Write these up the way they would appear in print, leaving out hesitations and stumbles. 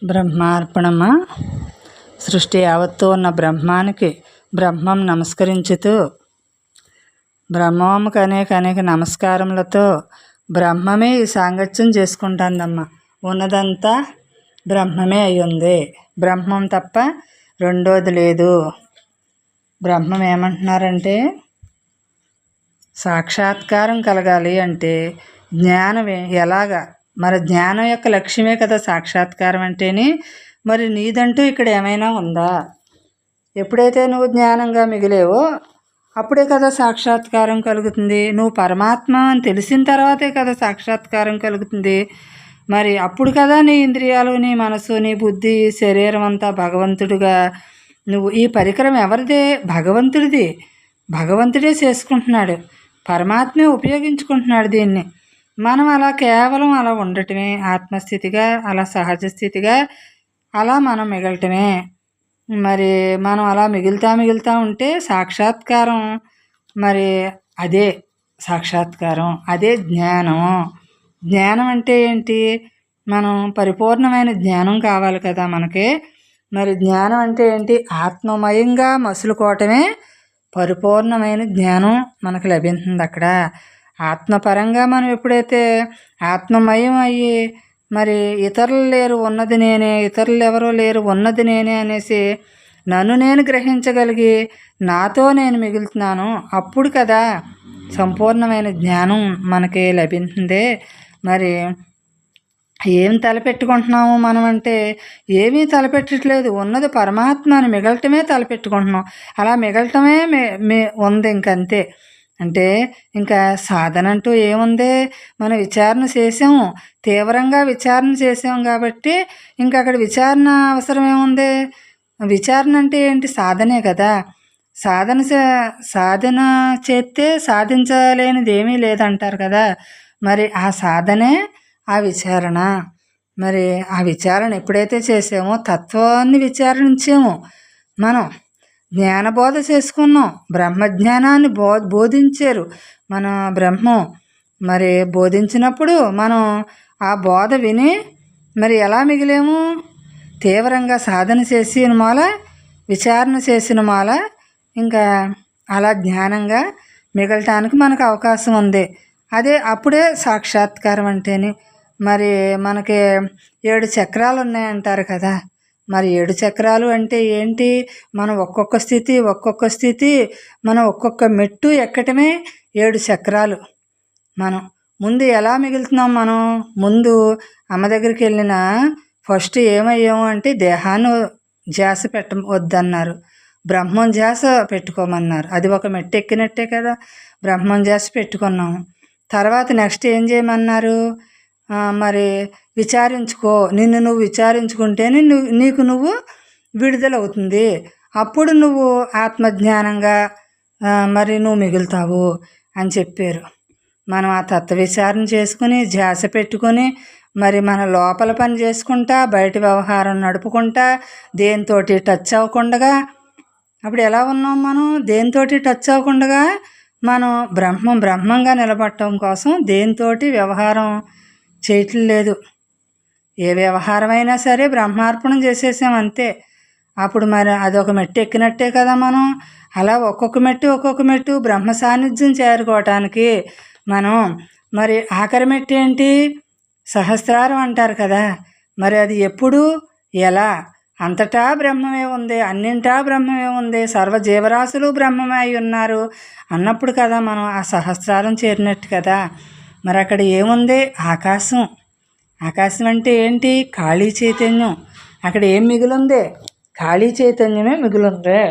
బ్రహ్మార్పణమా. సృష్టి యావత్తు ఉన్న బ్రహ్మానికి బ్రహ్మం నమస్కరించుతూ బ్రహ్మముకు అనేక నమస్కారములతో బ్రహ్మమే ఈ సాంగత్యం చేసుకుంటుందమ్మా. ఉన్నదంతా బ్రహ్మమే అయ్యింది. బ్రహ్మం తప్ప రెండోది లేదు. బ్రహ్మం ఏమంటున్నారంటే, సాక్షాత్కారం కలగాలి అంటే జ్ఞానమే ఎలాగా, మరి జ్ఞానం యొక్క లక్ష్యమే కదా సాక్షాత్కారం అంటేని. మరి నీదంటూ ఇక్కడ ఏమైనా ఉందా? ఎప్పుడైతే నువ్వు జ్ఞానంగా మిగిలేవో అప్పుడే కదా సాక్షాత్కారం కలుగుతుంది. నువ్వు పరమాత్మ అని తెలిసిన తర్వాతే కదా సాక్షాత్కారం కలుగుతుంది. మరి అప్పుడు కదా నీ ఇంద్రియాలు, నీ మనసు, నీ బుద్ధి, శరీరం అంతా భగవంతుడుగా నువ్వు. ఈ పరికరం ఎవరిదే? భగవంతుడిది. భగవంతుడే చేసుకుంటున్నాడు, పరమాత్మే ఉపయోగించుకుంటున్నాడు దీన్ని. మనం అలా కేవలం అలా ఉండటమే, ఆత్మస్థితిగా, అలా సహజ స్థితిగా అలా మనం మిగలటమే. మరి మనం అలా మిగులుతా ఉంటే సాక్షాత్కారం, మరి అదే సాక్షాత్కారం, అదే జ్ఞానం. జ్ఞానం అంటే ఏంటి? మనం పరిపూర్ణమైన జ్ఞానం కావాలి కదా మనకి. మరి జ్ఞానం అంటే ఏంటి? ఆత్మమయంగా మసులుకోవటమే పరిపూర్ణమైన జ్ఞానం మనకు లభిస్తుంది అక్కడ. ఆత్మపరంగా మనం ఎప్పుడైతే ఆత్మమయం అయ్యి, మరి ఇతరులు లేరు ఉన్నది నేనే, ఇతరులు ఎవరో లేరు ఉన్నది నేనే అనేసి నన్ను నేను గ్రహించగలిగి నాతో నేను మిగులుతున్నాను, అప్పుడు కదా సంపూర్ణమైన జ్ఞానం మనకి లభించిందే. మరి ఏం తలపెట్టుకుంటున్నాము మనం అంటే ఏమీ తలపెట్టట్లేదు. ఉన్నది పరమాత్మ అని మిగలటమే తలపెట్టుకుంటున్నాం. అలా మిగలటమే ఉంది ఇంకంతే. అంటే ఇంకా సాధన అంటూ ఏముంది? మనం విచారణ చేసాము, తీవ్రంగా విచారణ చేసాము కాబట్టి ఇంకా అక్కడ విచారణ అవసరం ఏముంది? విచారణ అంటే ఏంటి? సాధనే కదా. సాధన చేస్తే సాధించలేనిది ఏమీ లేదంటారు కదా. మరి ఆ సాధనే ఆ విచారణ. మరి ఆ విచారణ ఎప్పుడైతే చేసామో, తత్వాన్ని విచారించామో, మనం జ్ఞానబోధ చేసుకున్నాం. బ్రహ్మజ్ఞానాన్ని బోధించారు మన బ్రహ్మం. మరి బోధించినప్పుడు మనం ఆ బోధ విని మరి ఎలా మిగిలేము? తీవ్రంగా సాధన చేసిన మాల, విచారణ చేసిన మాల, ఇంకా అలా జ్ఞానంగా మిగలటానికి మనకు అవకాశం ఉంది. అదే అప్పుడే సాక్షాత్కారం అంటేని. మరి మనకి 7 చక్రాలు ఉన్నాయంటారు కదా. మరి 7 చక్రాలు అంటే ఏంటి? మనం ఒక్కొక్క స్థితి మనం ఒక్కొక్క మెట్టు ఎక్కటమే 7 చక్రాలు. మనం ముందు ఎలా మిగులుతున్నాం? మనం ముందు అమ్మ దగ్గరికి వెళ్ళిన ఫస్ట్ ఏమయ్యాము అంటే దేహాన్ని ధ్యాస వద్దన్నారు, బ్రహ్మం ధ్యాస పెట్టుకోమన్నారు. అది ఒక మెట్టు ఎక్కినట్టే కదా. బ్రహ్మం ధ్యాస పెట్టుకున్నాము. తర్వాత నెక్స్ట్ ఏం చేయమన్నారు? మరి విచారించుకో, నిన్ను నువ్వు విచారించుకుంటేనే నీకు నువ్వు విడుదలవుతుంది. అప్పుడు నువ్వు ఆత్మజ్ఞానంగా మరి నువ్వు మిగులుతావు అని చెప్పారు. మనం ఆ తత్వ విచారణ చేసుకుని ధ్యాస పెట్టుకొని మరి మన లోపల పని చేసుకుంటా, బయట వ్యవహారం నడుపుకుంటా, దేనితోటి టచ్ అవ్వకుండా. అప్పుడు ఎలా ఉన్నాం మనం? దేనితోటి టచ్ అవ్వకుండా మనం బ్రహ్మంగా నిలబడటం కోసం దేనితోటి వ్యవహారం చేయటం లేదు. ఏ వ్యవహారమైనా సరే బ్రహ్మార్పణం చేసేసాం అంతే. అప్పుడు మరి అదొక మెట్టు ఎక్కినట్టే కదా మనం. అలా ఒక్కొక్క మెట్టు బ్రహ్మ సాన్నిధ్యం చేరుకోవటానికి మనం మరి ఆఖరి మెట్టు ఏంటి? సహస్రారం అంటారు కదా. మరి అది ఎప్పుడు, ఎలా? అంతటా బ్రహ్మమే ఉంది, అన్నింటా బ్రహ్మమే ఉంది, సర్వజీవరాశులు బ్రహ్మమే అయి ఉన్నారు అన్నప్పుడు కదా మనం ఆ సహస్రారం చేరినట్టు కదా. మరి అక్కడ ఏముంది? ఆకాశం. ఆకాశం అంటే ఏంటి? ఖాళీ చైతన్యం. అక్కడ ఏం మిగిలిందే? ఖాళీ చైతన్యమే మిగిలిందే.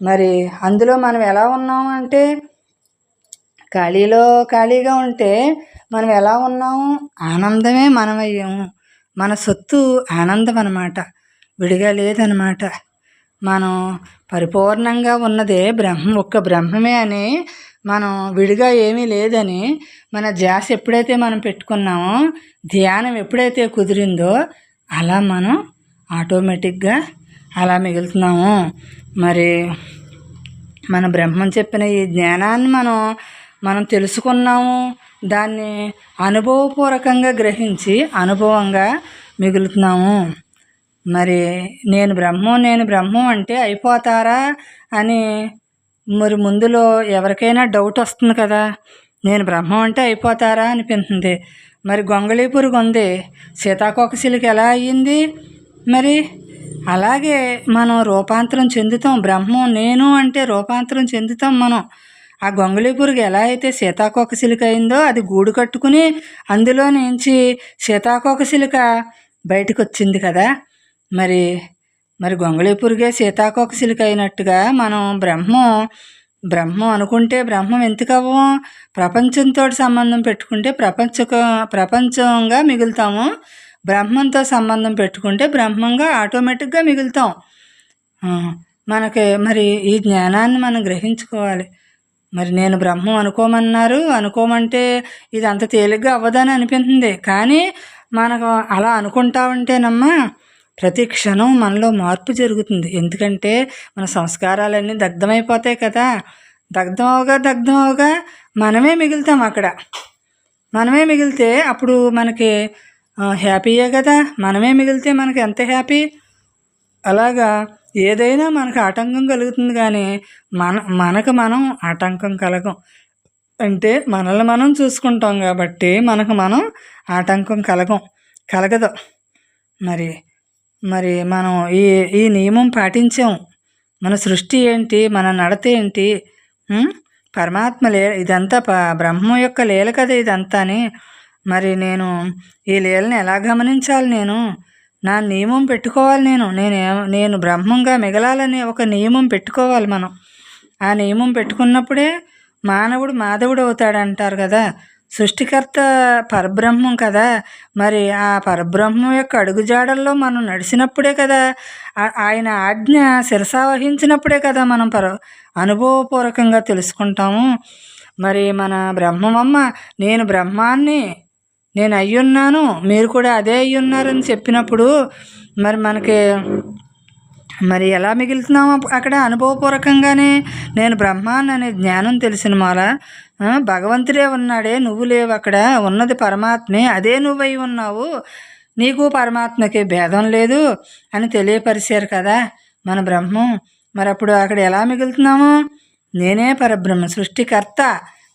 మరి అందులో మనం ఎలా ఉన్నాము అంటే, ఖాళీగా ఉంటే మనం ఎలా ఉన్నాము? ఆనందమే మనమయ్యాము. మన సొత్తు ఆనందం అన్నమాట, విడిగా లేదనమాట. మనం పరిపూర్ణంగా ఉన్నదే ఒక్క బ్రహ్మమే అని, మనం విడిగా ఏమీ లేదని మన ధ్యాస ఎప్పుడైతే మనం పెట్టుకున్నామో, ధ్యానం ఎప్పుడైతే కుదిరిందో అలా మనం ఆటోమేటిక్గా అలా మిగులుతున్నాము. మరి మన బ్రహ్మం చెప్పిన ఈ జ్ఞానాన్ని మనం తెలుసుకున్నాము. దాన్ని అనుభవపూర్వకంగా గ్రహించి అనుభవంగా మిగులుతున్నాము. మరి నేను బ్రహ్మం అంటే అయిపోతారా అని మరి ముందులో ఎవరికైనా డౌట్ వస్తుంది కదా. నేను బ్రహ్మం అంటే అయిపోతారా అనిపిస్తుంది. మరి గొంగళీ పురుగు ఉంది, సీతాకోకచిలుక ఎలా అయ్యింది? మరి అలాగే మనం రూపాంతరం చెందుతాం. బ్రహ్మం నేను అంటే రూపాంతరం చెందుతాం మనం. ఆ గొంగళీ పురుగు ఎలా అయితే సీతాకోకచిలుక అయిందో అది గూడు కట్టుకుని అందులో నుంచి సీతాకోకచిలుక బయటకు వచ్చింది కదా. మరి మరి గొంగళీ పురుగే సీతాకోకచిలుక అయినట్టుగా మనం బ్రహ్మం అనుకుంటే బ్రహ్మం ఎందుకు అవ్వం? ప్రపంచంతో సంబంధం పెట్టుకుంటే ప్రపంచంగా మిగులుతాము. బ్రహ్మంతో సంబంధం పెట్టుకుంటే బ్రహ్మంగా ఆటోమేటిక్గా మిగులుతాం. మనకి మరి ఈ జ్ఞానాన్ని మనం గ్రహించుకోవాలి. మరి నేను బ్రహ్మం అనుకోమంటే ఇది అంత తేలిగ్గా అవ్వదని అనిపిస్తుంది. కానీ మనకు అలా అనుకుంటా ఉంటేనమ్మా ప్రతి క్షణం మనలో మార్పు జరుగుతుంది. ఎందుకంటే మన సంస్కారాలన్నీ దగ్ధమైపోతాయి కదా. దగ్ధం అవగా మనమే మిగులుతాం. అక్కడ మనమే మిగిలితే అప్పుడు మనకి హ్యాపీయే కదా. మనమే మిగిలితే మనకి ఎంత హ్యాపీ. అలాగా ఏదైనా మనకు ఆటంకం కలుగుతుంది, కానీ మనకు మనం ఆటంకం కలగం. అంటే మనల్ని మనం చూసుకుంటాం కాబట్టి మనకు మనం ఆటంకం కలగదు. మరి మనం ఈ నియమం పాటించాం. మన సృష్టి ఏంటి, మన నడత ఏంటి, పరమాత్మ ఇదంతా బ్రహ్మం యొక్క లీల కదా ఇదంతాని. మరి నేను ఈ లీలని ఎలా గమనించాలి? నా నియమం పెట్టుకోవాలి. నేను బ్రహ్మంగా మిగలాలని ఒక నియమం పెట్టుకోవాలి మనం. ఆ నియమం పెట్టుకున్నప్పుడే మాధవుడు అవుతాడంటారు కదా. సృష్టికర్త పరబ్రహ్మం కదా. మరి ఆ పరబ్రహ్మం యొక్క అడుగుజాడల్లో మనం నడిచినప్పుడే కదా, ఆయన ఆజ్ఞ శిరసావహించినప్పుడే కదా మనం అనుభవపూర్వకంగా తెలుసుకుంటాము. మరి మన బ్రహ్మమమ్మ నేను బ్రహ్మాన్ని, నేను అయ్యున్నాను, మీరు కూడా అదే అయ్యున్నారని చెప్పినప్పుడు మరి ఎలా మిగులుతున్నాము? అక్కడ అనుభవపూర్వకంగానే నేను బ్రహ్మాన్ని అనే జ్ఞానం తెలిసిన మాల భగవంతుడే ఉన్నాడే, నువ్వు లేవు, అక్కడ ఉన్నది పరమాత్మే, అదే నువ్వై ఉన్నావు, నీకు పరమాత్మకి భేదం లేదు అని తెలియపరిచారు కదా మన బ్రహ్మం. మరి అప్పుడు అక్కడ ఎలా మిగులుతున్నాము? నేనే పరబ్రహ్మ, సృష్టికర్త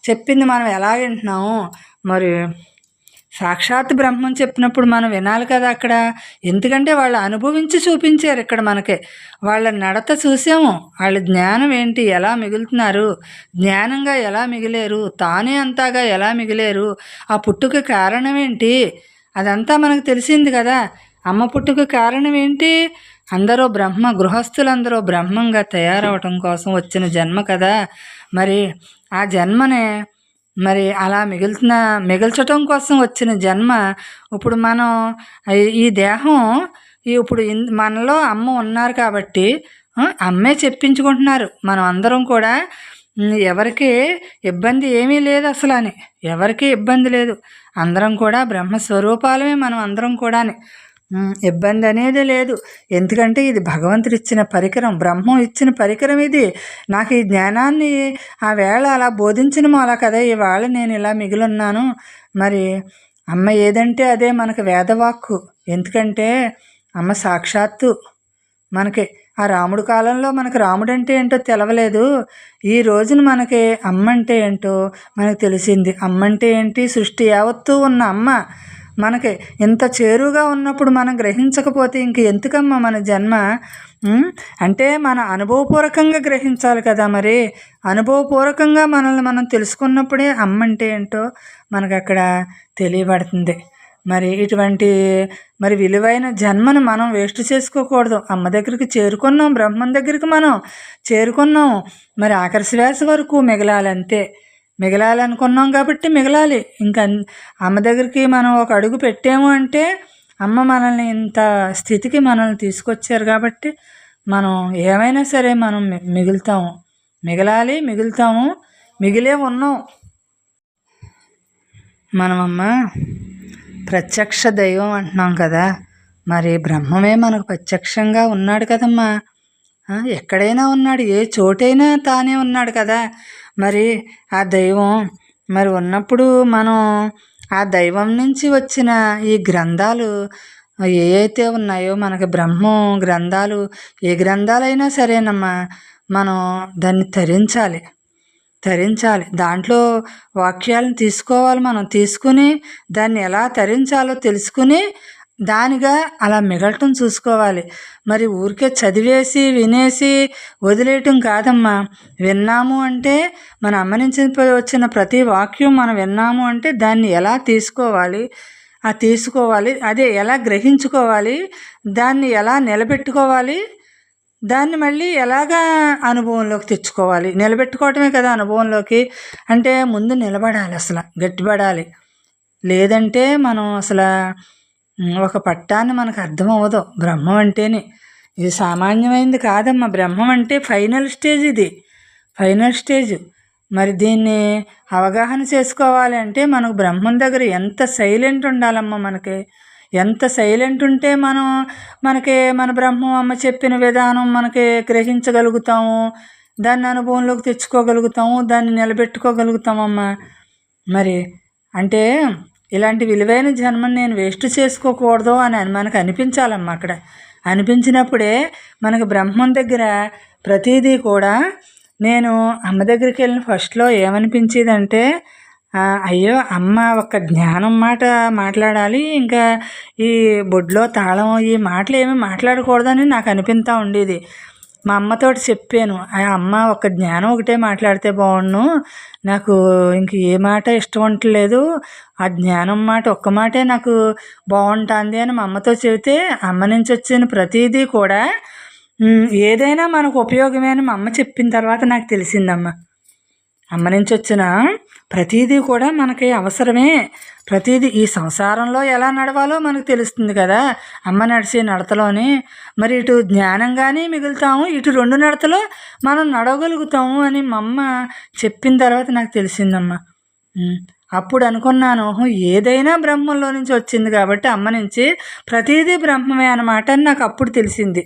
చెప్పింది మనం ఎలా వింటున్నాము? మరి సాక్షాత్ బ్రహ్మం చెప్పినప్పుడు మనం వినాలి కదా అక్కడ. ఎందుకంటే వాళ్ళు అనుభవించి చూపించారు ఇక్కడ మనకి. వాళ్ళ నడత చూసాము, వాళ్ళ జ్ఞానం ఏంటి, ఎలా మిగులుతున్నారు, జ్ఞానంగా ఎలా మిగిలేరు, తానే అంతాగా ఎలా మిగిలేరు, ఆ పుట్టుక కారణం ఏంటి, అదంతా మనకు తెలిసింది కదా. అమ్మ పుట్టుక కారణం ఏంటి? అందరూ గృహస్థులందరూ బ్రహ్మంగా తయారవటం కోసం వచ్చిన జన్మ కదా. మరి ఆ జన్మనే మరి అలా మిగల్చటం కోసం వచ్చిన జన్మ. ఇప్పుడు మనం ఈ దేహం ఇప్పుడు మనలో అమ్మ ఉన్నారు కాబట్టి అమ్మే చెప్పించుకుంటున్నారు. మనం అందరం కూడా ఎవరికి ఇబ్బంది ఏమీ లేదు అసలు అని, ఎవరికి ఇబ్బంది లేదు. అందరం కూడా బ్రహ్మస్వరూపాలమే మనం అందరం కూడా. ఇబ్బంది అనేది లేదు. ఎందుకంటే ఇది భగవంతుడు ఇచ్చిన పరికరం, బ్రహ్మం ఇచ్చిన పరికరం ఇది. నాకు ఈ జ్ఞానాన్ని ఆ వేళ అలా బోధించిన మూల కదా ఇవాళ నేను ఇలా మిగిలిన్నాను. మరి అమ్మ ఏదంటే అదే మనకు వేదవాక్కు. ఎందుకంటే అమ్మ సాక్షాత్తు మనకి ఆ రాముడు కాలంలో మనకు రాముడు అంటే ఏంటో తెలవలేదు. ఈ రోజున మనకి అమ్మ అంటే ఏంటో మనకు తెలిసింది. అమ్మ అంటే ఏంటి? సృష్టి యావత్తూ ఉన్న అమ్మ మనకి ఇంత చేరుగా ఉన్నప్పుడు మనం గ్రహించకపోతే ఇంక ఎందుకమ్మా మన జన్మ? అంటే మన అనుభవపూర్వకంగా గ్రహించాలి కదా. మరి అనుభవపూర్వకంగా మనల్ని మనం తెలుసుకున్నప్పుడే అమ్మ అంటే ఏంటో మనకు అక్కడ తెలియబడుతుంది. మరి ఇటువంటి విలువైన జన్మను మనం వేస్ట్ చేసుకోకూడదు. అమ్మ దగ్గరికి చేరుకున్నాం, బ్రహ్మం దగ్గరికి మనం చేరుకున్నాం. మరి ఆఖరి శ్వాస వరకు మిగలాలంతే. మిగలాలనుకున్నాం కాబట్టి మిగలాలి. ఇంకా అమ్మ దగ్గరికి మనం ఒక అడుగు పెట్టాము అంటే అమ్మ మనల్ని ఇంత స్థితికి మనల్ని తీసుకొచ్చారు కాబట్టి మనం ఏమైనా సరే మనం మిగులుతాము, మిగులుతాము, మిగిలే ఉన్నాం. మనమమ్మ ప్రత్యక్ష దైవం అంటున్నాం కదా. మరి బ్రహ్మమే మనకు ప్రత్యక్షంగా ఉన్నాడు కదమ్మా. ఎక్కడైనా ఉన్నాడు, ఏ చోటైనా తానే ఉన్నాడు కదా. మరి ఆ దైవం మరి ఉన్నప్పుడు మనం ఆ దైవం నుంచి వచ్చిన ఈ గ్రంథాలు ఏవైతే ఉన్నాయో మనకి బ్రహ్మం గ్రంథాలు, ఏ గ్రంథాలైనా సరేనమ్మా, మనం దాన్ని తరించాలి. దాంట్లో వాక్యాలను తీసుకోవాలి, మనం తీసుకుని దాన్ని ఎలా తరించాలో తెలుసుకుని దానిగా అలా మిగలటం చూసుకోవాలి. మరి ఊరికే చదివేసి వినేసి వదిలేయటం కాదమ్మా. విన్నాము అంటే మన అమ్మ నుంచి వచ్చిన ప్రతి వాక్యం మనం విన్నాము అంటే దాన్ని ఎలా తీసుకోవాలి, అదే ఎలా గ్రహించుకోవాలి, దాన్ని ఎలా నిలబెట్టుకోవాలి, దాన్ని మళ్ళీ ఎలాగా అనుభవంలోకి తెచ్చుకోవాలి. నిలబెట్టుకోవటమే కదా అనుభవంలోకి. అంటే ముందు నిలబడాలి, అసలు గట్టిపడాలి. లేదంటే మనం అసలు ఒక పట్టాన్ని మనకు అర్థం అవ్వదు. బ్రహ్మం అంటేనే ఇది సామాన్యమైనది కాదమ్మా. బ్రహ్మం అంటే ఫైనల్ స్టేజ్, ఇది ఫైనల్ స్టేజ్. మరి దీన్ని అవగాహన చేసుకోవాలి అంటే మనకు బ్రహ్మం దగ్గర ఎంత సైలెంట్ ఉండాలమ్మా. మనకి ఎంత సైలెంట్ ఉంటే మనకి మన బ్రహ్మం అమ్మ చెప్పిన విధానం మనకి గ్రహించగలుగుతాము, దాన్ని అనుభవంలోకి తెచ్చుకోగలుగుతాము, దాన్ని నిలబెట్టుకోగలుగుతామమ్మా. మరి అంటే ఇలాంటి విలువైన జన్మని నేను వేస్ట్ చేసుకోకూడదు అని మనకు అనిపించాలమ్మా. అక్కడ అనిపించినప్పుడే మనకు బ్రహ్మం దగ్గర ప్రతిదీ కూడా. నేను అమ్మ దగ్గరికి వెళ్ళిన ఫస్ట్లో ఏమనిపించేదంటే, అయ్యో అమ్మ ఒక్క జ్ఞానం మాట మాట్లాడాలి, ఇంకా ఈ బొడ్లో తాళం ఈ మాటలు ఏమీ మాట్లాడకూడదని నాకు అనిపిస్తూ ఉండేది. మా అమ్మతోటి చెప్పాను, అమ్మ ఒక్క జ్ఞానం ఒకటే మాట్లాడితే బాగుండు, నాకు ఇంక ఏ మాట ఇష్టం ఉండలేదు, ఆ జ్ఞానం మాట ఒక్క మాటే నాకు బాగుంటుంది అని మా అమ్మతో చెబితే, అమ్మ నుంచి వచ్చిన ప్రతిదీ కూడా ఏదైనా మనకు ఉపయోగమే అని మా అమ్మ చెప్పిన తర్వాత నాకు తెలిసిందమ్మ. అమ్మ నుంచి వచ్చిన ప్రతిదీ కూడా మనకి అవసరమే. ప్రతిదీ ఈ సంసారంలో ఎలా నడవాలో మనకు తెలుస్తుంది కదా అమ్మ నడిచే నడతలోని. మరి ఇటు జ్ఞానంగానే మిగులుతాము, ఇటు రెండు నడతలో మనం నడవగలుగుతాము అని మా అమ్మ చెప్పిన తర్వాత నాకు తెలిసిందమ్మా. అప్పుడు అనుకున్నాను, ఏదైనా బ్రహ్మంలో నుంచి వచ్చింది కాబట్టి అమ్మ నుంచి ప్రతిదీ బ్రహ్మమే అన్నమాట అని నాకు అప్పుడు తెలిసింది.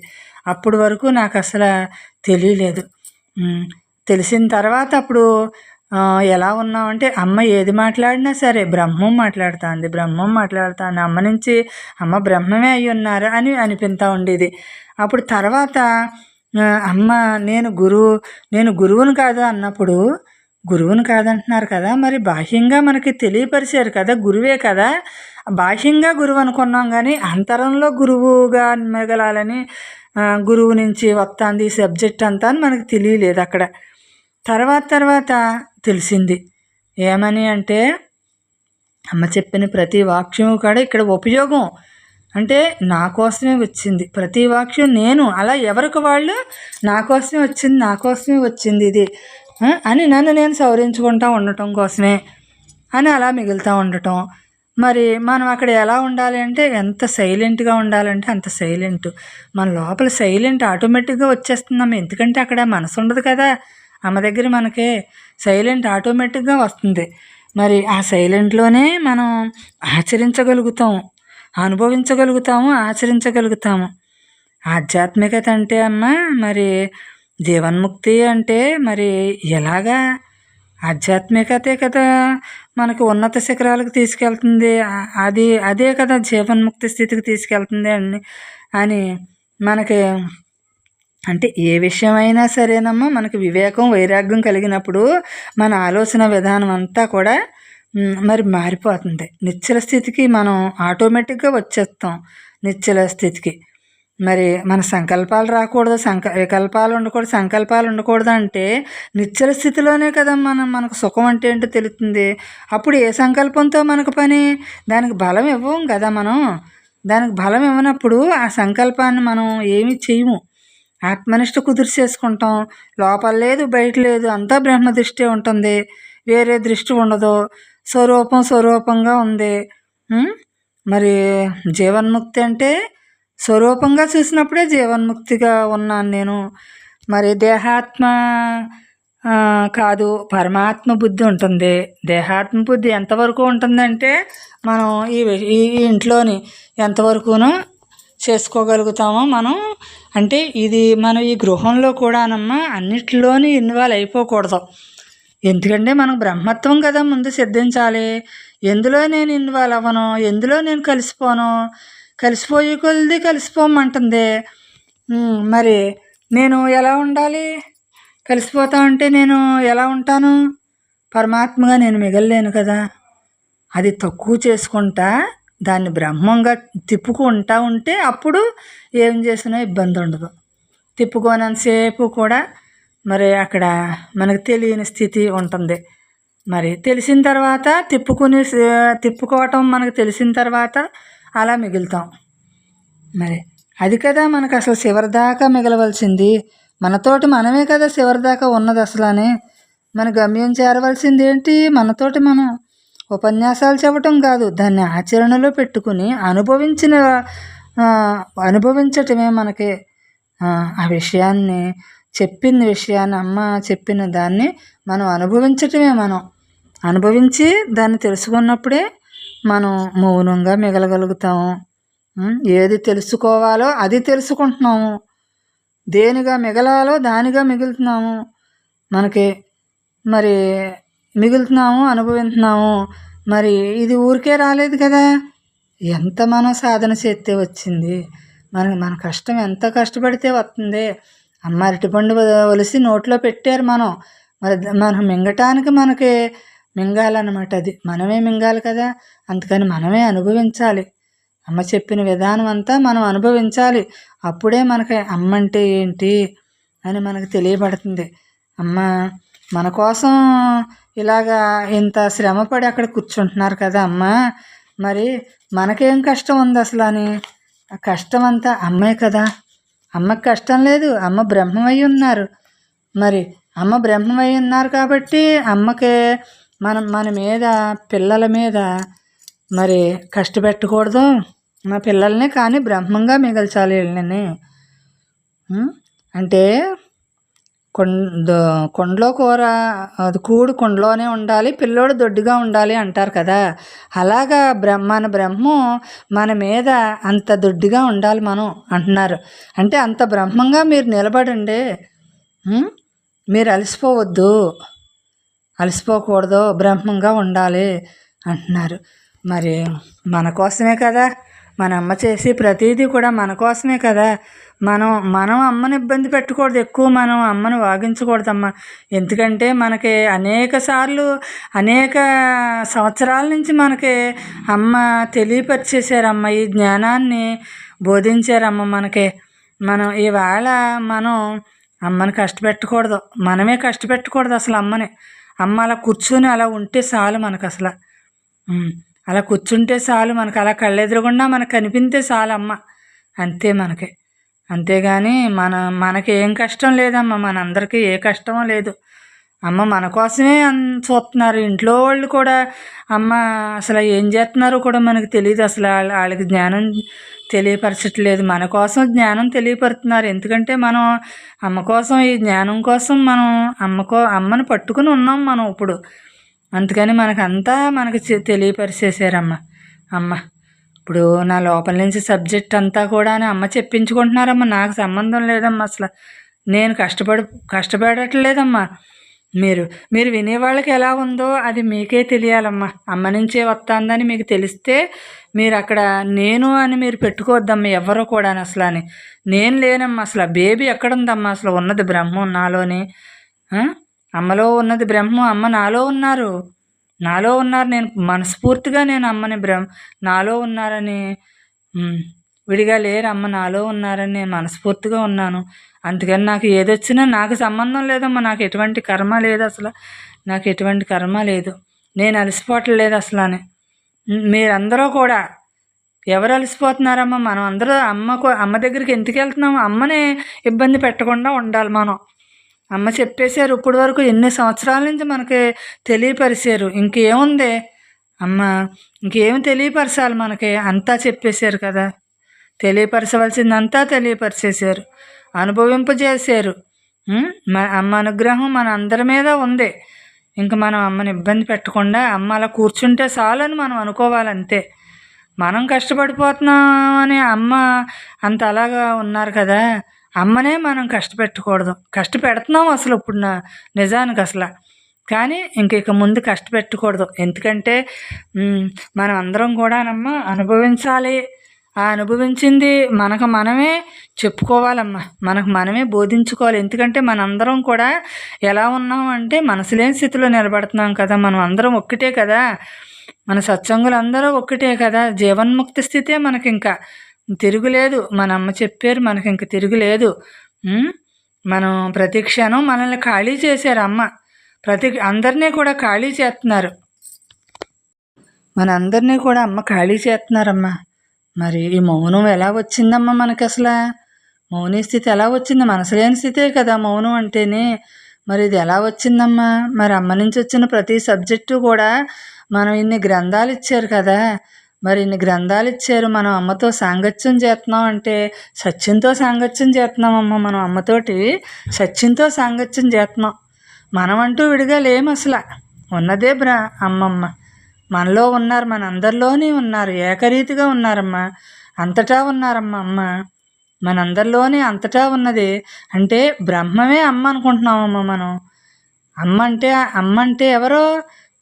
అప్పుడు వరకు నాకు అసలు తెలియలేదు. తెలిసిన తర్వాత అప్పుడు ఎలా ఉన్నామంటే, అమ్మ ఏది మాట్లాడినా సరే బ్రహ్మం మాట్లాడుతుంది, అమ్మ నుంచి అమ్మ బ్రహ్మమే అయి ఉన్నారు అని అనిపిస్తూ ఉండేది. అప్పుడు తర్వాత అమ్మ నేను గురువుని కాదు అన్నప్పుడు, గురువుని కాదంటున్నారు కదా, మరి బాహ్యంగా మనకి తెలియపరిచారు కదా, గురువే కదా. బాహ్యంగా గురువు అనుకున్నాం కానీ అంతరంలో గురువుగా మిగలాలని, గురువు నుంచి వస్తుంది ఈ సబ్జెక్ట్ అంతా అని మనకు తెలియలేదు. అక్కడ తర్వాత తెలిసింది. ఏమని అంటే, అమ్మ చెప్పిన ప్రతి వాక్యం కూడా ఇక్కడ ఉపయోగం అంటే నా కోసమే వచ్చింది. ప్రతి వాక్యం నేను అలా ఎవరికి వాళ్ళు నా కోసమే వచ్చింది ఇది అని నన్ను నేను సవరించుకుంటూ ఉండటం కోసమే అని అలా మిగులుతూ ఉండటం. మరి మనం అక్కడ ఎలా ఉండాలి అంటే, ఎంత సైలెంట్గా ఉండాలంటే అంత సైలెంట్. మన లోపల సైలెంట్ ఆటోమేటిక్గా వచ్చేస్తుందమ్మ. ఎందుకంటే అక్కడ మనసు ఉండదు కదా అమ్మ దగ్గర. మనకి సైలెంట్ ఆటోమేటిక్గా వస్తుంది. మరి ఆ సైలెంట్లోనే మనం ఆచరించగలుగుతాము, అనుభవించగలుగుతాము, ఆచరించగలుగుతాము. ఆధ్యాత్మికత అంటే అమ్మ మరి జీవన్ముక్తి అంటే మరి ఎలాగా? ఆధ్యాత్మికతే కదా మనకు ఉన్నత శిఖరాలకు తీసుకెళ్తుంది. అదే కదా జీవన్ముక్తి స్థితికి తీసుకెళ్తుంది అని మనకి అంటే ఏ విషయమైనా సరేనమ్మా, మనకి వివేకం వైరాగ్యం కలిగినప్పుడు మన ఆలోచన విధానం అంతా కూడా మరి మారిపోతుంది. నిశ్చల స్థితికి మనం ఆటోమేటిక్గా వచ్చేస్తాం. నిశ్చల స్థితికి మరి మన సంకల్పాలు రాకూడదు, వికల్పాలు ఉండకూడదు, సంకల్పాలు ఉండకూడదు అంటే నిశ్చల స్థితిలోనే కదా మనకు సుఖం అంటే ఏంటో తెలుస్తుంది. అప్పుడు ఏ సంకల్పంతో మనకు పని, దానికి బలం ఇవ్వం కదా మనం. దానికి బలం ఇవ్వనప్పుడు ఆ సంకల్పాన్ని మనం ఏమీ చేయము. ఆత్మనిష్ట కుదిర్చేసుకుంటాం. లోపల లేదు, బయట లేదు, అంతా బ్రహ్మ దృష్టి ఉంటుంది, వేరే దృష్టి ఉండదు. స్వరూపంగా ఉంది. మరి జీవన్ముక్తి అంటే స్వరూపంగా చూసినప్పుడే జీవన్ముక్తిగా ఉన్నాను నేను. మరి దేహాత్మ కాదు, పరమాత్మ బుద్ధి ఉంటుంది. దేహాత్మ బుద్ధి ఎంతవరకు ఉంటుందంటే మనం ఈ ఇంట్లోని ఎంతవరకునో చేసుకోగలుగుతామో మనం. అంటే ఇది మనం ఈ గృహంలో కూడానమ్మా అన్నిటిలోని ఇన్వాల్వ్ అయిపోకూడదు. ఎందుకంటే మనకు బ్రహ్మత్వం కదా ముందు సిద్ధించాలి. ఎందులో నేను ఇన్వాల్వ్ అవ్వను, ఎందులో నేను కలిసిపోను. కలిసిపోయే కొలిది కలిసిపోమంటుంది. మరి నేను ఎలా ఉండాలి? కలిసిపోతా ఉంటే నేను ఎలా ఉంటాను? పరమాత్మగా నేను మిగలలేను కదా. అది తక్కువ చేసుకుంటా దాన్ని బ్రహ్మంగా తిప్పుకుంటా ఉంటే అప్పుడు ఏం చేసినా ఇబ్బంది ఉండదు. తిప్పుకోనంతసేపు కూడా మరి అక్కడ మనకు తెలియని స్థితి ఉంటుంది. మరి తెలిసిన తర్వాత తిప్పుకోవటం మనకు తెలిసిన తర్వాత అలా మిగులుతాం. మరి అది కదా మనకు అసలు చివరిదాకా మిగలవలసింది. మనతోటి మనమే కదా చివరిదాకా ఉన్నది అసలు అని. మన గమ్యం చేరవలసింది ఏంటి? మనతోటి మనం ఉపన్యాసాలు చెప్పటం కాదు, దాన్ని ఆచరణలో పెట్టుకుని అనుభవించటమే మనకి ఆ విషయాన్ని అమ్మ చెప్పిన దాన్ని మనం అనుభవించటమే. మనం అనుభవించి దాన్ని తెలుసుకున్నప్పుడే మనం మౌనంగా మిగలగలుగుతాము. ఏది తెలుసుకోవాలో అది తెలుసుకుంటున్నాము, దేనిగా మిగలాలో దానిగా మిగులుతున్నాము. మనకి మరి మిగులుతున్నాము, అనుభవిస్తున్నాము. మరి ఇది ఊరికే రాలేదు కదా. ఎంత మనం సాధన చేస్తే వచ్చింది. మన కష్టం ఎంత కష్టపడితే వస్తుంది. అమ్మ అరటిపండు ఒలిసి నోట్లో పెట్టారు. మనం మింగటానికి మనకి మింగాలన్నమాట. అది మనమే మింగాలి కదా. అందుకని మనమే అనుభవించాలి. అమ్మ చెప్పిన విధానం అంతా మనం అనుభవించాలి. అప్పుడే మనకి అమ్మ అంటే ఏంటి అని మనకు తెలియబడుతుంది. అమ్మ మన కోసం ఇలాగా ఇంత శ్రమపడి అక్కడ కూర్చుంటున్నారు కదా అమ్మ. మరి మనకేం కష్టం ఉంది అసలు అని. ఆ కష్టం అంతా అమ్మే కదా. అమ్మకి కష్టం లేదు, అమ్మ బ్రహ్మమై ఉన్నారు. మరి అమ్మ బ్రహ్మమై ఉన్నారు కాబట్టి అమ్మకి మన మీద పిల్లల మీద మరి కష్టపెట్టకూడదు. మా పిల్లల్ని కానీ బ్రహ్మంగా మిగల్చాలి వీళ్ళని. అంటే కుండలో కూర అది కూడు కుండలోనే ఉండాలి, పిల్లోడు దొడ్డుగా ఉండాలి అంటారు కదా. అలాగా మన బ్రహ్మం మన మీద అంత దొడ్డుగా ఉండాలి మనం అంటున్నారు. అంటే అంత బ్రహ్మంగా మీరు నిలబడండి. మీరు అలసిపోకూడదు, బ్రహ్మంగా ఉండాలి అంటున్నారు. మరి మన కోసమే కదా మన అమ్మ చేసి ప్రతిదీ కూడా మన కోసమే కదా. మనం అమ్మని ఇబ్బంది పెట్టకూడదు, ఎక్కువ మనం అమ్మను వాగించకూడదమ్మా. ఎందుకంటే మనకి అనేక సంవత్సరాల నుంచి మనకి అమ్మ తెలియపరిచేశారమ్మ, ఈ జ్ఞానాన్ని బోధించారమ్మ మనకి. మనం ఇవాళ అమ్మని కష్టపెట్టకూడదు, మనమే కష్టపెట్టకూడదు అసలు అమ్మని. అమ్మ అలా కూర్చుని అలా ఉంటే చాలు మనకు అసలు. అలా కూర్చుంటే చాలు మనకు, అలా కళ్ళెదురుగుండా మనకు కనిపిస్తే చాలు అమ్మ. అంతే మనకి. అంతేగాని మనకి ఏం కష్టం లేదమ్మా. మనందరికీ ఏ కష్టమో లేదు. అమ్మ మన కోసమే చూస్తున్నారు. ఇంట్లో వాళ్ళు కూడా అమ్మ అసలు ఏం చేస్తున్నారో కూడా మనకు తెలియదు అసలు. వాళ్ళకి జ్ఞానం తెలియపరచట్లేదు, మన కోసం జ్ఞానం తెలియపరుతున్నారు. ఎందుకంటే మనం అమ్మ కోసం, ఈ జ్ఞానం కోసం మనం అమ్మను పట్టుకుని ఉన్నాం మనం ఇప్పుడు. అందుకని మనకి తెలియపరిచేసారమ్మ. అమ్మ ఇప్పుడు నా లోపల నుంచి సబ్జెక్ట్ అంతా కూడా అమ్మ చెప్పించుకుంటున్నారమ్మ. నాకు సంబంధం లేదమ్మా అసలు. నేను కష్టపడట్లేదమ్మా. మీరు వినేవాళ్ళకి ఎలా ఉందో అది మీకే తెలియాలమ్మా. అమ్మ నుంచే వస్తుందని మీకు తెలిస్తే మీరు అక్కడ నేను అని మీరు పెట్టుకోవద్దమ్మా ఎవరో కూడా అసలు అని. నేను లేనమ్మా అసలు. బేబీ ఎక్కడుందమ్మా అసలు? ఉన్నది బ్రహ్మం నాలోని. అమ్మలో ఉన్నది బ్రహ్మం, అమ్మ నాలో ఉన్నారు. నేను మనస్ఫూర్తిగా నేను అమ్మని నాలో ఉన్నారని, విడిగా లేరు, అమ్మ నాలో ఉన్నారని నేను మనస్ఫూర్తిగా ఉన్నాను. అందుకని నాకు ఏదొచ్చినా నాకు సంబంధం లేదమ్మా. నాకు ఎటువంటి కర్మ లేదు అసలు. నాకు ఎటువంటి కర్మ లేదు. నేను అలసిపోవట్లేదు అసలు అని. మీరందరూ కూడా ఎవరు అలసిపోతున్నారమ్మా? మనం అందరూ అమ్మ దగ్గరికి ఎందుకు వెళ్తున్నాము? అమ్మని ఇబ్బంది పెట్టకుండా ఉండాలి మనం. అమ్మ చెప్పేశారు ఇప్పటి వరకు, ఎన్ని సంవత్సరాల నుంచి మనకి తెలియపరిచారు. ఇంకేముంది అమ్మ, ఇంకేమి తెలియపరచాలి మనకి? అంతా చెప్పేశారు కదా. తెలియపరచవలసిందంతా తెలియపరిచేశారు, అనుభవింపజేశారు. అమ్మ అనుగ్రహం మన అందరి మీద ఉంది. ఇంక మనం అమ్మని ఇబ్బంది పెట్టకుండా అమ్మ అలా కూర్చుంటే చాలని మనం అనుకోవాలంతే. మనం కష్టపడిపోతున్నామని అమ్మ అంత అలాగా ఉన్నారు కదా. అమ్మనే మనం కష్టపెట్టకూడదు. కష్టపెడుతున్నాం అసలు ఇప్పుడు నిజానికి అసలు. కానీ ఇక ముందు కష్టపెట్టకూడదు. ఎందుకంటే మనం అందరం కూడానమ్మ అనుభవించాలి ఆ అనుభవించింది మనకు మనమే చెప్పుకోవాలమ్మా, మనకు మనమే బోధించుకోవాలి. ఎందుకంటే మనందరం కూడా ఎలా ఉన్నాం అంటే మనసు లేని స్థితిలో నిలబడుతున్నాం కదా, మనం అందరం ఒక్కటే కదా, మన సత్సంగులందరూ ఒక్కటే కదా, జీవన్ముక్తి స్థితే మనకి ఇంకా తిరుగులేదు. మన అమ్మ చెప్పారు, మనకి ఇంక తిరుగులేదు. మనం ప్రతి క్షణం మనల్ని ఖాళీ చేశారు అమ్మ, అందరినీ కూడా ఖాళీ చేస్తున్నారు, మనందరినీ కూడా అమ్మ ఖాళీ చేస్తున్నారమ్మా. మరి ఈ మౌనం ఎలా వచ్చిందమ్మా మనకి అసలు? మౌని స్థితి ఎలా వచ్చింది? మనసు లేని స్థితే కదా మౌనం అంటేనే. మరి ఇది ఎలా వచ్చిందమ్మా? మరి అమ్మ నుంచి వచ్చిన ప్రతి సబ్జెక్టు కూడా మనం ఇన్ని గ్రంథాలు ఇచ్చారు కదా, మరి ఇన్ని గ్రంథాలు ఇచ్చారు, మనం అమ్మతో సాంగత్యం చేస్తున్నాం అంటే సత్యంతో సాంగత్యం చేస్తున్నామమ్మ. మనం అమ్మతోటి సత్యంతో సాంగత్యం చేస్తున్నాం. మనం అంటూ విడిగా లేము అసలు, ఉన్నదే అమ్మమ్మ మనలో ఉన్నారు, మన అందరిలోనే ఉన్నారు, ఏకరీతిగా ఉన్నారమ్మా, అంతటా ఉన్నారమ్మా అమ్మ, మనందరిలోనే అంతటా ఉన్నది. అంటే బ్రహ్మమే అమ్మ అనుకుంటున్నామమ్మ మనం. అమ్మ అంటే ఎవరో?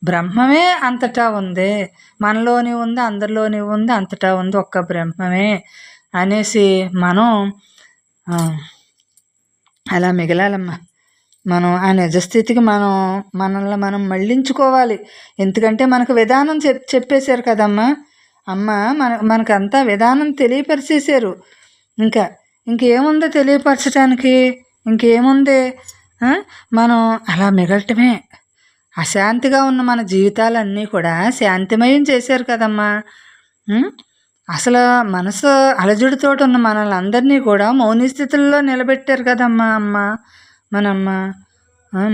బ్రహ్మమే అంతటా ఉంది, మనలోని ఉంది, అందరిలోని ఉంది, అంతటా ఉంది, ఒక్క బ్రహ్మమే అనేసి మనం అలా మిగలాలమ్మా. మనం ఆ నిజస్థితికి మనల్ని మనం మళ్ళించుకోవాలి. ఎందుకంటే మనకు విధానం చెప్పేశారు కదమ్మా అమ్మ, మనకంతా విధానం తెలియపరిచేశారు. ఇంకేముందో తెలియపరచడానికి? ఇంకేముంది? మనం అలా మిగలటమే. అశాంతిగా ఉన్న మన జీవితాలన్నీ కూడా శాంతిమయం చేశారు కదమ్మా. అసలు మనసు అలజడితో ఉన్న మనల్ని అందరినీ కూడా మౌని స్థితుల్లో నిలబెట్టారు కదమ్మా అమ్మ, మనమ్మ,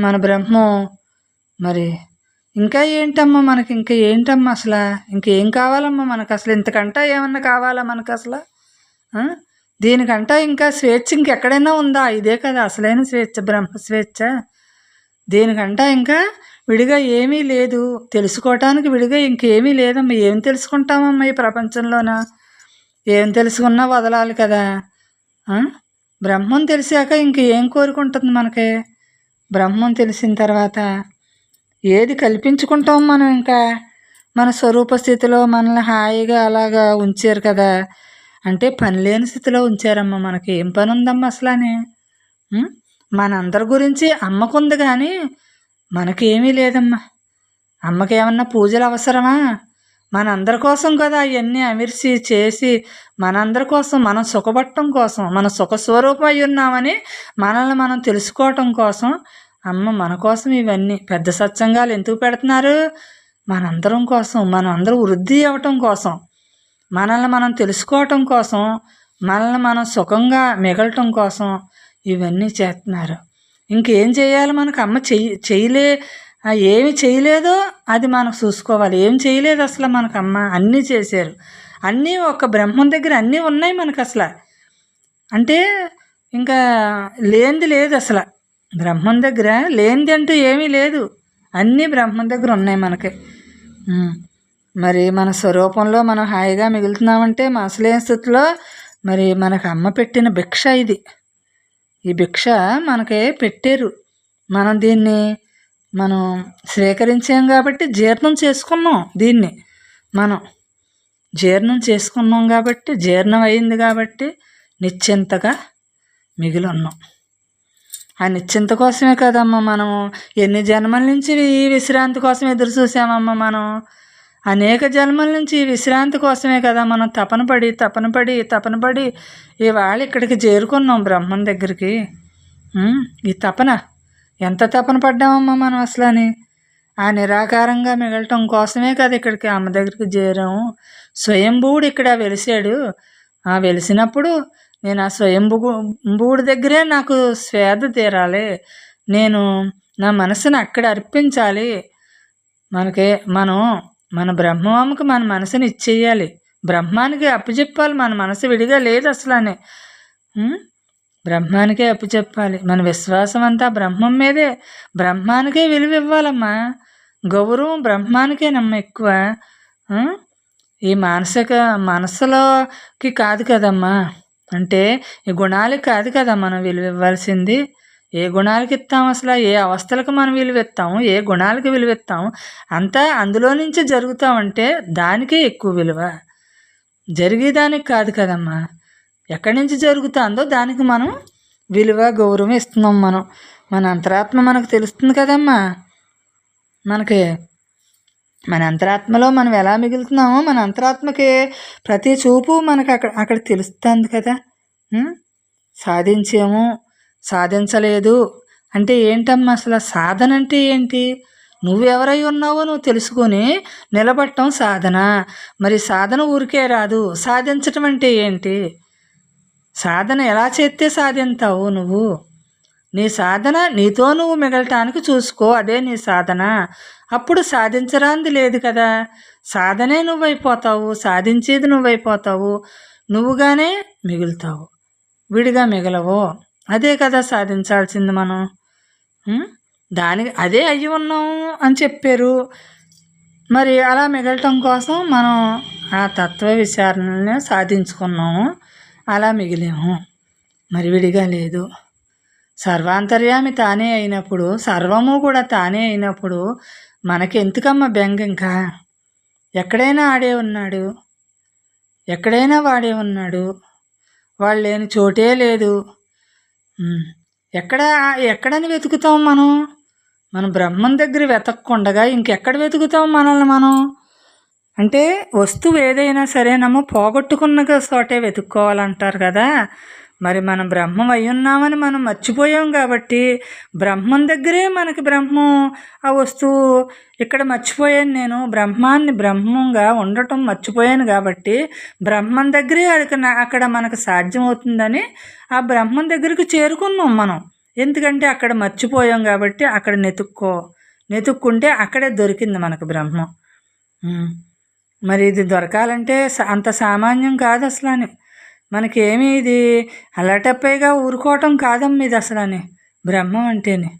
మన బ్రహ్మం. మరి ఇంకా ఏంటమ్మా మనకి? ఇంకా ఏంటమ్మా అసలు? ఇంకేం కావాలమ్మా మనకు అసలు? ఇంతకంటా ఏమన్నా కావాలా మనకు అసలు? దీనికంటా ఇంకా స్వేచ్ఛ ఇంకెక్కడైనా ఉందా? ఇదే కదా అసలైన స్వేచ్ఛ, బ్రహ్మ స్వేచ్ఛ. దీనికంటా ఇంకా విడిగా ఏమీ లేదు, తెలుసుకోవటానికి విడిగా ఇంకేమీ లేదమ్మా. ఏం తెలుసుకుంటామమ్మా ఈ ప్రపంచంలోన? ఏం తెలుసుకున్నా వదలాలి కదా. బ్రహ్మం తెలిసాక ఇంకేం కోరుకుంటుంది మనకి? బ్రహ్మం తెలిసిన తర్వాత ఏది కల్పించుకుంటాం మనం? ఇంకా మన స్వరూప స్థితిలో మనల్ని హాయిగా అలాగా ఉంచారు కదా, అంటే పని లేని స్థితిలో ఉంచారమ్మా. మనకి ఏం పని ఉందమ్మా అసలు అని? మనందరి గురించి అమ్మకుంది కానీ మనకేమీ లేదమ్మా. అమ్మకి ఏమన్నా పూజలు అవసరమా? మనందరి కోసం కదా అవన్నీ అమిర్చి చేసి, మనందరి కోసం, మనం సుఖపడటం కోసం, మన సుఖస్వరూపం అయి ఉన్నామని మనల్ని మనం తెలుసుకోవటం కోసం అమ్మ మన కోసం ఇవన్నీ పెద్ద సత్సంగాలు ఎందుకు పెడుతున్నారు? మనందరం కోసం, మనం అందరూ వృద్ధి అవ్వటం కోసం, మనల్ని మనం తెలుసుకోవటం కోసం, మనల్ని మనం సుఖంగా మిగలటం కోసం ఇవన్నీ చేస్తున్నారు. ఇంకేం చేయాలి మనకు? అమ్మ ఏమి చేయలేదో అది మనకు చూసుకోవాలి. ఏం చేయలేదు అసలు మనకు అమ్మ, అన్నీ చేశారు. అన్నీ ఒక బ్రహ్మం దగ్గర అన్నీ ఉన్నాయి మనకు అసలు. అంటే ఇంకా లేనిది లేదు అసలు. బ్రహ్మం దగ్గర లేనిది అంటూ ఏమీ లేదు, అన్నీ బ్రహ్మం దగ్గర ఉన్నాయి మనకి. మరి మన స్వరూపంలో మనం హాయిగా మిగులుతున్నామంటే మనసులేని స్థితిలో మరి మనకు అమ్మ పెట్టిన భిక్ష ఇది. ఈ భిక్ష మనకే పెట్టారు, మనం దీన్ని స్వీకరించాం కాబట్టి జీర్ణం చేసుకున్నాం. దీన్ని మనం జీర్ణం చేసుకున్నాం కాబట్టి, జీర్ణం అయింది కాబట్టి నిశ్చింతగా మిగిలి ఉన్నాం. ఆ నిశ్చింత కోసమే కదమ్మా మనం ఎన్ని జన్మల నుంచి ఈ విశ్రాంతి కోసం ఎదురు చూసామమ్మా. మనం అనేక జన్మల నుంచి ఈ విశ్రాంతి కోసమే కదా మనం తపన పడి ఇవాళ ఇక్కడికి చేరుకున్నాం బ్రహ్మం దగ్గరికి. ఈ తపన ఎంత తపన పడ్డామమ్మా మనం అసలు అని? ఆ నిరాకారంగా మిగలటం కోసమే కదా ఇక్కడికి అమ్మ దగ్గరికి చేరాము. స్వయంభువుడు ఇక్కడ వెలిసాడు. వెలిసినప్పుడు నేను ఆ స్వయంభువుడి దగ్గరే నాకు స్వేద తీరాలి, నేను నా మనసుని అక్కడ అర్పించాలి. మన బ్రహ్మమ్మకి మన మనసుని ఇచ్చేయాలి, బ్రహ్మానికి అప్పచెప్పాలి. మన మనసు విడిగా లేదు అసలు అని. బ్రహ్మానికే అప్పచెప్పాలి. మన విశ్వాసం అంతా బ్రహ్మం మీదే, బ్రహ్మానికే విలువ ఇవ్వాలమ్మా. గౌరవం బ్రహ్మానికేనమ్మా ఎక్కువ. ఈ మనసులోకి కాదు కదమ్మా, అంటే ఈ గుణాలకి కాదు కదా మనం విలువ ఇవ్వాల్సింది. ఏ గుణాలకి ఇస్తాము అసలు? ఏ అవస్థలకు మనం విలువ ఇస్తాము? ఏ గుణాలకి విలువ ఇస్తాము? అంతా అందులో నుంచి జరుగుతామంటే దానికే ఎక్కువ విలువ. జరిగేదానికి కాదు కదమ్మా, ఎక్కడి నుంచి జరుగుతుందో దానికి మనం విలువ గౌరవం ఇస్తున్నాం. మన అంతరాత్మ మనకు తెలుస్తుంది కదమ్మా. మనకి మన అంతరాత్మలో మనం ఎలా మిగులుతున్నామో మన అంతరాత్మకి ప్రతి చూపు మనకు అక్కడ తెలుస్తుంది కదా. సాధించాము, సాధించలేదు అంటే ఏంటమ్మా? అసలు సాధన అంటే ఏంటి? నువ్వెవరై ఉన్నావో నువ్వు తెలుసుకొని నిలబడటం సాధన. మరి సాధన ఊరికే రాదు. సాధించటం అంటే ఏంటి? సాధన ఎలా చేస్తే సాధింతావు నువ్వు? నీ సాధన నీతో నువ్వు మిగలటానికి చూసుకో, అదే నీ సాధన. అప్పుడు సాధించరాంది లేదు కదా. సాధనే నువ్వైపోతావు, సాధించేది నువ్వైపోతావు, నువ్వుగానే మిగులుతావు, విడిగా మిగలవు. అదే కదా సాధించాల్సింది మనం. దానికి అదే అయ్యి ఉన్నాము అని చెప్పారు. మరి అలా మిగలటం కోసం మనం ఆ తత్వ విచారణని సాధించుకున్నాము, అలా మిగిలాము, మరి విడిగా లేదు. సర్వాంతర్యామి తానే అయినప్పుడు, సర్వము కూడా తానే అయినప్పుడు మనకెందుకమ్మ బెంగ? ఇంకా ఎక్కడైనా ఆడే ఉన్నాడు, ఎక్కడైనా వాడే ఉన్నాడు, వాళ్ళు లేని చోటే లేదు. ఎక్కడని వెతుకుతాం మనం బ్రహ్మం దగ్గర వెతకకుండగా ఇంకెక్కడ వెతుకుతాం మనల్ని మనం? అంటే వస్తువు ఏదైనా సరేనమ్మా, పోగొట్టుకున్న చోటే వెతుక్కోవాలంటారు కదా. మరి మనం బ్రహ్మం అయి ఉన్నామని మనం మర్చిపోయాం కాబట్టి బ్రహ్మం దగ్గరే మనకి బ్రహ్మం ఆ వస్తువు. ఇక్కడ మర్చిపోయాను నేను, బ్రహ్మంగా ఉండటం మర్చిపోయాను కాబట్టి బ్రహ్మం దగ్గరే అక్కడ మనకు సాధ్యమవుతుందని ఆ బ్రహ్మం దగ్గరికి చేరుకున్నాం మనం. ఎందుకంటే అక్కడ మర్చిపోయాం కాబట్టి అక్కడ నెతుక్కుంటే అక్కడే దొరికింది మనకు బ్రహ్మం. మరి ఇది దొరకాలంటే అంత సామాన్యం కాదు అసలు. మనకేమీ ఇది అలటప్పైగా ఊరుకోవటం కాదమ్మ ఇది అసలు. బ్రహ్మం అంటేనే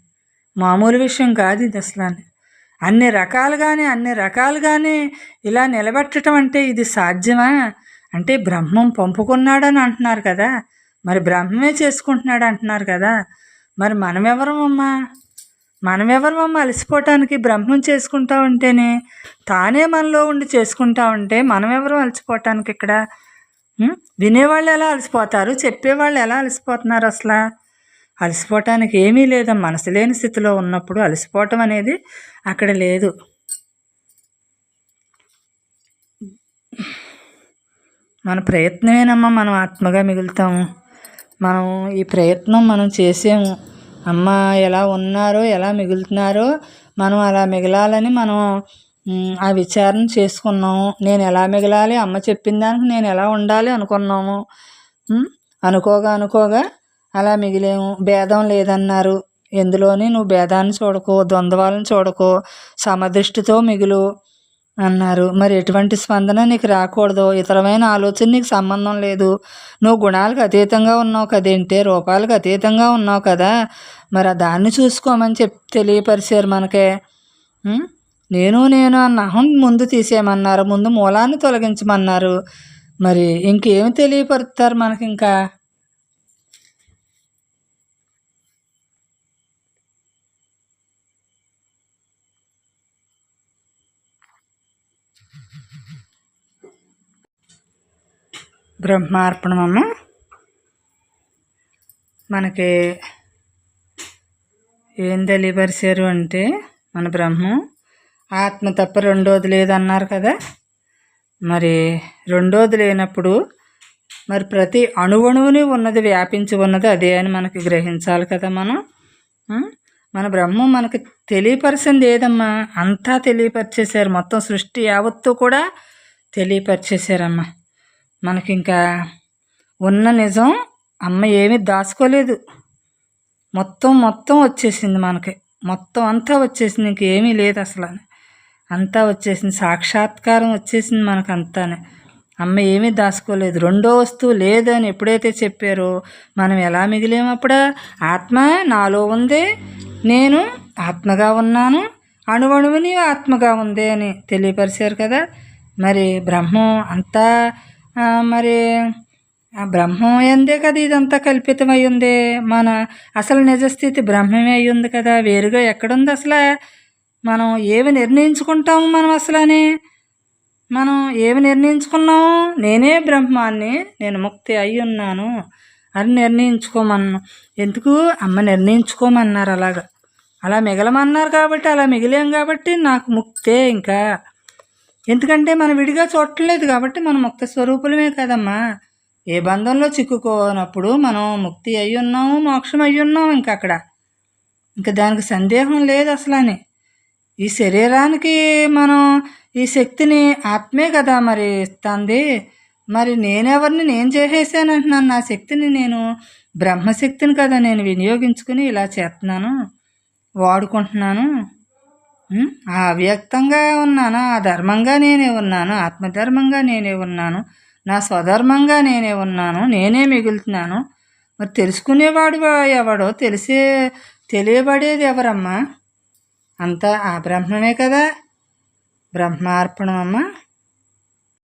మామూలు విషయం కాదు ఇది అసలు. అన్ని రకాలుగానే ఇలా నిలబెట్టడం అంటే ఇది సాధ్యమా? అంటే బ్రహ్మం పంపుకున్నాడని అంటున్నారు కదా, మరి బ్రహ్మమే చేసుకుంటున్నాడు అంటున్నారు కదా. మరి మనమెవరమమ్మా అలసిపోవటానికి? బ్రహ్మం చేసుకుంటా ఉంటేనే, తానే మనలో ఉండి చేసుకుంటా ఉంటే మనమెవరం అలసిపోవటానికి ఇక్కడ? వినేవాళ్ళు ఎలా అలసిపోతారు? చెప్పేవాళ్ళు ఎలా అలసిపోతున్నారు? అసలు అలసిపోవటానికి ఏమీ లేదమ్మా. మనసు లేని స్థితిలో ఉన్నప్పుడు అలసిపోవటం అనేది అక్కడ లేదు. మన ప్రయత్నమేనమ్మా మనం ఆత్మగా మిగులుతాము. మనం ఈ ప్రయత్నం మనం చేసాము. అమ్మ ఎలా ఉన్నారో, ఎలా మిగులుతున్నారో మనం అలా మిగలాలని మనం ఆ విచారణ చేసుకున్నాము. నేను ఎలా మిగలాలి, అమ్మ చెప్పిన దానికి నేను ఎలా ఉండాలి అనుకున్నాము. అనుకోగా అలా మిగిలేము. భేదం లేదన్నారు. ఎందులోని నువ్వు భేదాన్ని చూడకు, ద్వంద్వాలను చూడకు, సమదృష్టితో మిగులు అన్నారు. మరి ఎటువంటి స్పందన నీకు రాకూడదు, ఇతరమైన ఆలోచన నీకు సంబంధం లేదు. నువ్వు గుణాలకు అతీతంగా ఉన్నావు కదేంటే, రూపాలకు అతీతంగా ఉన్నావు కదా. మరి దాన్ని చూసుకోమని తెలియపరిచారు మనకే. నేను అన్న అహం ముందు తీసేయమన్నారు, ముందు మూలాన్ని తొలగించమన్నారు. మరి ఇంకేమి తెలియపరుస్తారు మనకి? ఇంకా బ్రహ్మార్పణమమ్మ మనకి ఏం తెలియపరిచారు అంటే, మన బ్రహ్మం ఆత్మ తప్ప రెండోది లేదన్నారు కదా. మరి రెండోది లేనప్పుడు మరి ప్రతి అణువణువుని ఉన్నది, వ్యాపించి ఉన్నది అదే అని మనకి గ్రహించాలి కదా. మన బ్రహ్మం మనకి తెలియపరిచింది ఏదమ్మా? అంతా తెలియపరిచేశారు. మొత్తం సృష్టి యావత్తు కూడా తెలియపరిచేశారమ్మా మనకి. ఇంకా ఉన్న నిజం అమ్మ ఏమీ దాచుకోలేదు. మొత్తం వచ్చేసింది మనకి. మొత్తం అంతా వచ్చేసింది, ఇంకేమీ లేదు అసలు. అంతా వచ్చేసింది, సాక్షాత్కారం వచ్చేసింది మనకు అంతానే. అమ్మ ఏమీ దాచుకోలేదు. రెండో వస్తువు లేదని ఎప్పుడైతే చెప్పారో మనం ఎలా మిగిలేము? అప్పుడు ఆత్మ నాలో ఉంది, నేను ఆత్మగా ఉన్నాను, అణువణువుని ఆత్మగా ఉంది అని తెలియపరిచారు కదా. మరి బ్రహ్మం అంతా మరి ఆ బ్రహ్మం ఎందే కదా ఇదంతా కల్పితమై ఉంది. మన అసలు నిజస్థితి బ్రహ్మమే అయి ఉంది కదా, వేరుగా ఎక్కడుంది అసలు? మనం ఏమి నిర్ణయించుకుంటాము మనం అసలు? మనం ఏమి నిర్ణయించుకున్నాము? నేనే బ్రహ్మాన్ని, నేను ముక్తి అయి ఉన్నాను అని నిర్ణయించుకోమన్నాం. ఎందుకు? అమ్మ నిర్ణయించుకోమన్నారు అలాగా. అలా మిగలమన్నారు కాబట్టి, అలా మిగిలాం కాబట్టి నాకు ముక్తే ఇంకా. ఎందుకంటే మనం విడిగా చూడట్లేదు కాబట్టి మనం ముక్త స్వరూపులమే కదమ్మా. ఏ బంధంలో చిక్కుకోనప్పుడు మనం ముక్తి అయి ఉన్నాము, మోక్షం అయి ఉన్నాము. ఇంక అక్కడ ఇంకా దానికి సందేహం లేదు అసలని. ఈ శరీరానికి మనం ఈ శక్తిని ఆత్మే కదా మరి ఇస్తుంది. మరి నేనెవరిని? నేను చేసేసాను అంటున్నాను. నా శక్తిని నేను బ్రహ్మశక్తిని కదా నేను వినియోగించుకుని ఇలా చేస్తున్నాను, వాడుకుంటున్నాను. అవ్యక్తంగా ఉన్నాను, ఆ ధర్మంగా నేనే ఉన్నాను, ఆత్మధర్మంగా నేనే ఉన్నాను, నా స్వధర్మంగా నేనే ఉన్నాను, నేనే మిగులుతున్నాను. మరి తెలుసుకునేవాడు ఎవడో, తెలియబడేది ఎవరమ్మా? అంతా ఆ బ్రహ్మమే కదా. బ్రహ్మార్పణం అమ్మ.